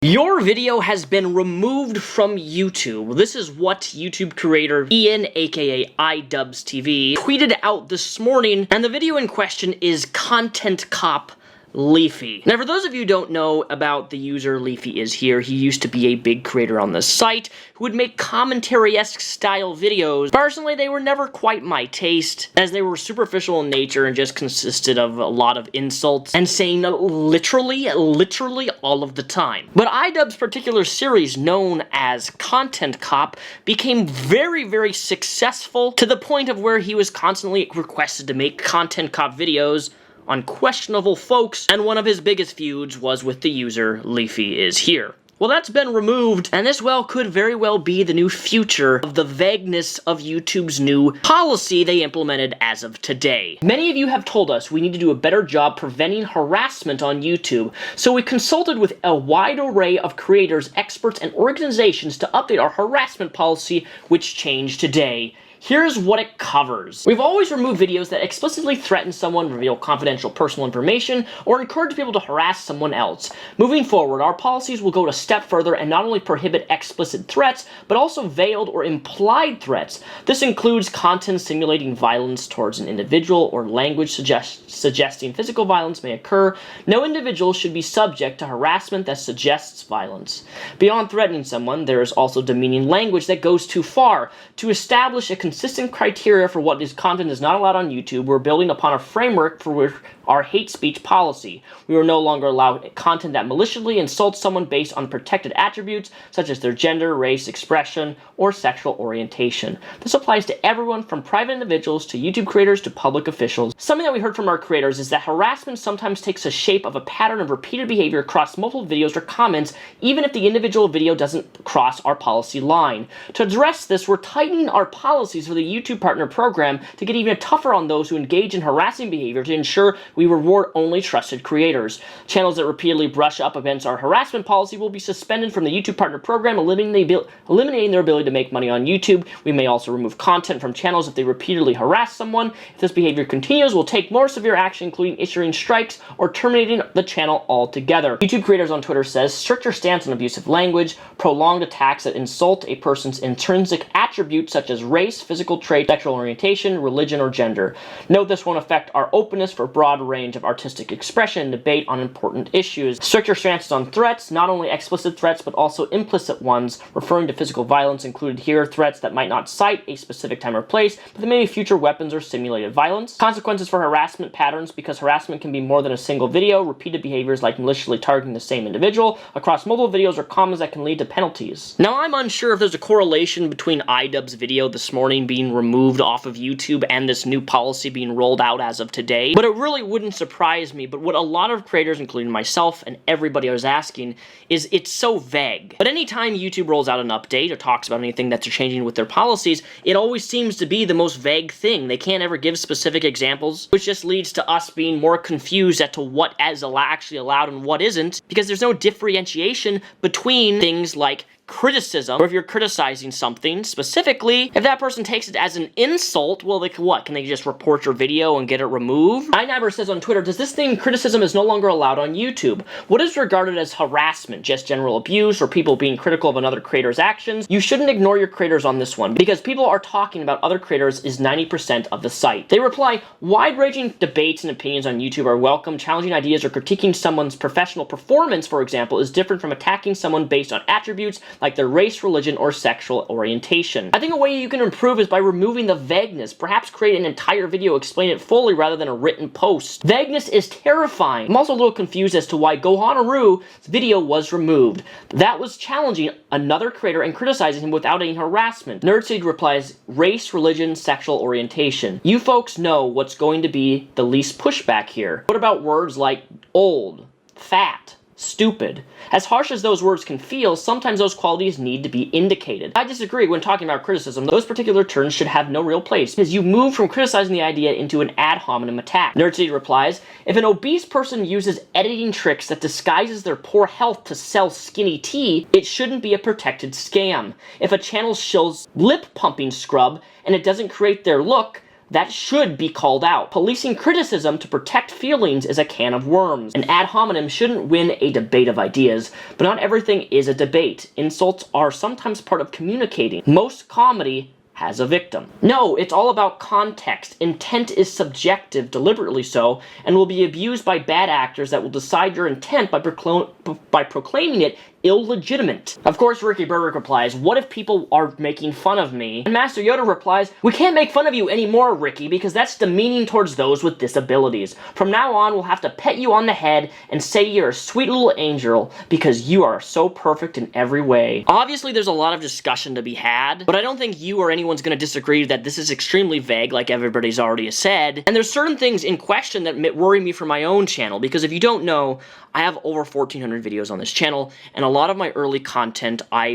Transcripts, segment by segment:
Your video has been removed from YouTube. This is what YouTube creator Ian, aka iDubbbzTV, tweeted out this morning, and the video in question is Content Cop Leafy. Now, for those of you who don't know about the user Leafy is here, he used to be a big creator on the site who would make commentary-esque style videos. Personally, they were never quite my taste, as they were superficial in nature and just consisted of a lot of insults and saying literally all of the time. But iDubbbz's particular series, known as Content Cop, became very successful to the point of where he was constantly requested to make Content Cop videos on questionable folks, and one of his biggest feuds was with the user Leafy is here. Well, that's been removed, and this could very well be the new future of the vagueness of YouTube's new policy they implemented as of today. Many of you have told us we need to do a better job preventing harassment on YouTube, so we consulted with a wide array of creators, experts, and organizations to update our harassment policy, which changed today. Here's what it covers. We've always removed videos that explicitly threaten someone, reveal confidential personal information, or encourage people to harass someone else. Moving forward, our policies will go a step further and not only prohibit explicit threats, but also veiled or implied threats. This includes content simulating violence towards an individual or language suggesting physical violence may occur. No individual should be subject to harassment that suggests violence. Beyond threatening someone, there is also demeaning language that goes too far. To establish a consistent criteria for what content is not allowed on YouTube, we're building upon a framework for our hate speech policy. We will no longer allow content that maliciously insults someone based on protected attributes, such as their gender, race, expression, or sexual orientation. This applies to everyone from private individuals to YouTube creators to public officials. Something that we heard from our creators is that harassment sometimes takes the shape of a pattern of repeated behavior across multiple videos or comments, even if the individual video doesn't cross our policy line. To address this, we're tightening our policies for the YouTube Partner Program to get even tougher on those who engage in harassing behavior to ensure we reward only trusted creators. Channels that repeatedly brush up against our harassment policy will be suspended from the YouTube Partner Program, eliminating their ability to make money on YouTube. We may also remove content from channels if they repeatedly harass someone. If this behavior continues, we'll take more severe action, including issuing strikes or terminating the channel altogether. YouTube Creators on Twitter says, stricter stance on abusive language, prolonged attacks that insult a person's intrinsic attributes such as race, physical trait, sexual orientation, religion, or gender. Note this won't affect our openness for broad range of artistic expression and debate on important issues. Stricter stances on threats, not only explicit threats but also implicit ones, referring to physical violence included here, threats that might not cite a specific time or place, but there may be future weapons or simulated violence. Consequences for harassment patterns, because harassment can be more than a single video. Repeated behaviors like maliciously targeting the same individual across multiple videos or comments that can lead to penalties. Now, I'm unsure if there's a correlation between iDubbbz's video this morning being removed off of YouTube and this new policy being rolled out as of today, but it really wouldn't surprise me. But what a lot of creators, including myself and everybody I was asking, is it's so vague. But anytime YouTube rolls out an update or talks about anything that they're changing with their policies, it always seems to be the most vague thing. They can't ever give specific examples, which just leads to us being more confused as to what is actually allowed and what isn't, because there's no differentiation between things like criticism, or if you're criticizing something specifically, if that person takes it as an insult, well, like what? Can they just report your video and get it removed? iNabber says on Twitter, does this thing criticism is no longer allowed on YouTube? What is regarded as harassment? Just general abuse or people being critical of another creator's actions? You shouldn't ignore your creators on this one, because people are talking about other creators is 90% of the site. They reply, wide-ranging debates and opinions on YouTube are welcome. Challenging ideas or critiquing someone's professional performance, for example, is different from attacking someone based on attributes like their race, religion, or sexual orientation. I think a way you can improve is by removing the vagueness. Perhaps create an entire video, explain it fully rather than a written post. Vagueness is terrifying. I'm also a little confused as to why Gohanaru's video was removed. That was challenging another creator and criticizing him without any harassment. Nerdseed replies, race, religion, sexual orientation. You folks know what's going to be the least pushback here. What about words like old, fat, stupid? As harsh as those words can feel, sometimes those qualities need to be indicated. I disagree when talking about criticism. Those particular terms should have no real place, because you move from criticizing the idea into an ad hominem attack. Nerdseed replies, if an obese person uses editing tricks that disguises their poor health to sell skinny tea, it shouldn't be a protected scam. If a channel shows lip pumping scrub and it doesn't create their look, that should be called out. Policing criticism to protect feelings is a can of worms. An ad hominem shouldn't win a debate of ideas, but not everything is a debate. Insults are sometimes part of communicating. Most comedy has a victim. No, it's all about context. Intent is subjective, deliberately so, and will be abused by bad actors that will decide your intent by proclaiming it illegitimate. Of course, Ricky Burdick replies, "What if people are making fun of me?" And Master Yoda replies, "We can't make fun of you anymore, Ricky, because that's demeaning towards those with disabilities. From now on, we'll have to pet you on the head and say you're a sweet little angel because you are so perfect in every way." Obviously, there's a lot of discussion to be had, but I don't think you or anyone's going to disagree that this is extremely vague, like everybody's already said. And there's certain things in question that worry me for my own channel, because if you don't know, I have over 1,400 videos on this channel, and a lot of my early content, I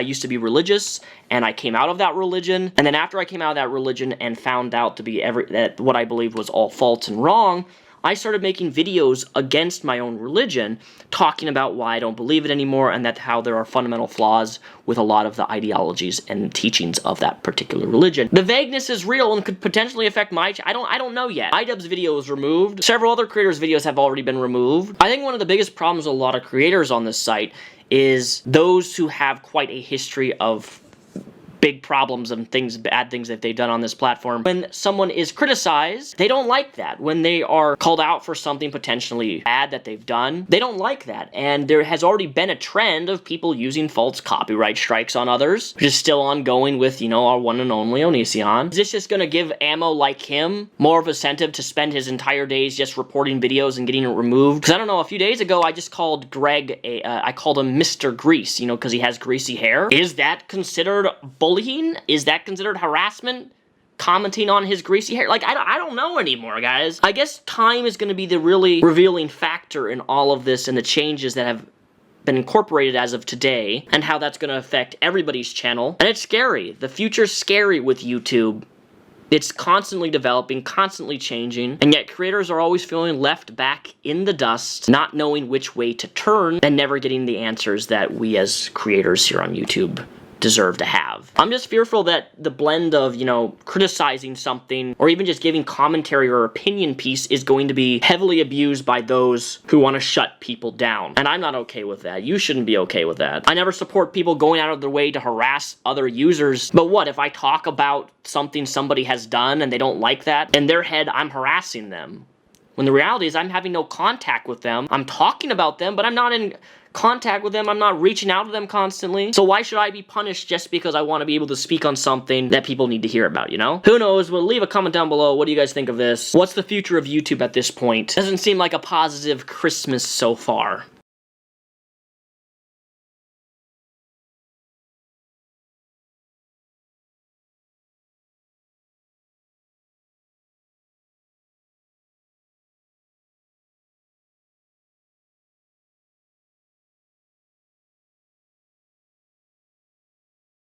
used to be religious, and I came out of that religion, and then after I came out of that religion and found out to be that what I believed was all false and wrong, I started making videos against my own religion, talking about why I don't believe it anymore, and how there are fundamental flaws with a lot of the ideologies and teachings of that particular religion. The vagueness is real and could potentially affect my I don't know yet. iDubbbz video was removed. Several other creators' videos have already been removed. I think one of the biggest problems with a lot of creators on this site is those who have quite a history of big problems and bad things that they've done on this platform. When someone is criticized, they don't like that. When they are called out for something potentially bad that they've done, they don't like that. And there has already been a trend of people using false copyright strikes on others, which is still ongoing with, our one and only Onision. Is this just gonna give ammo like him more of incentive to spend his entire days just reporting videos and getting it removed? Because I don't know, a few days ago, I just called Greg, I called him Mr. Grease, because he has greasy hair. Is that considered bullying? Is that considered harassment? Commenting on his greasy hair? Like, I don't know anymore, guys. I guess time is going to be the really revealing factor in all of this and the changes that have been incorporated as of today and how that's going to affect everybody's channel. And it's scary. The future's scary with YouTube. It's constantly developing, constantly changing, and yet creators are always feeling left back in the dust, not knowing which way to turn, and never getting the answers that we as creators here on YouTube deserve to have. I'm just fearful that the blend of, criticizing something or even just giving commentary or opinion piece is going to be heavily abused by those who want to shut people down. And I'm not okay with that. You shouldn't be okay with that. I never support people going out of their way to harass other users. But what if I talk about something somebody has done and they don't like that? In their head, I'm harassing them. When the reality is I'm having no contact with them. I'm talking about them, but I'm not in contact with them. I'm not reaching out to them constantly. So why should I be punished just because I want to be able to speak on something that people need to hear about, Who knows? Well, leave a comment down below. What do you guys think of this? What's the future of YouTube at this point? Doesn't seem like a positive Christmas so far.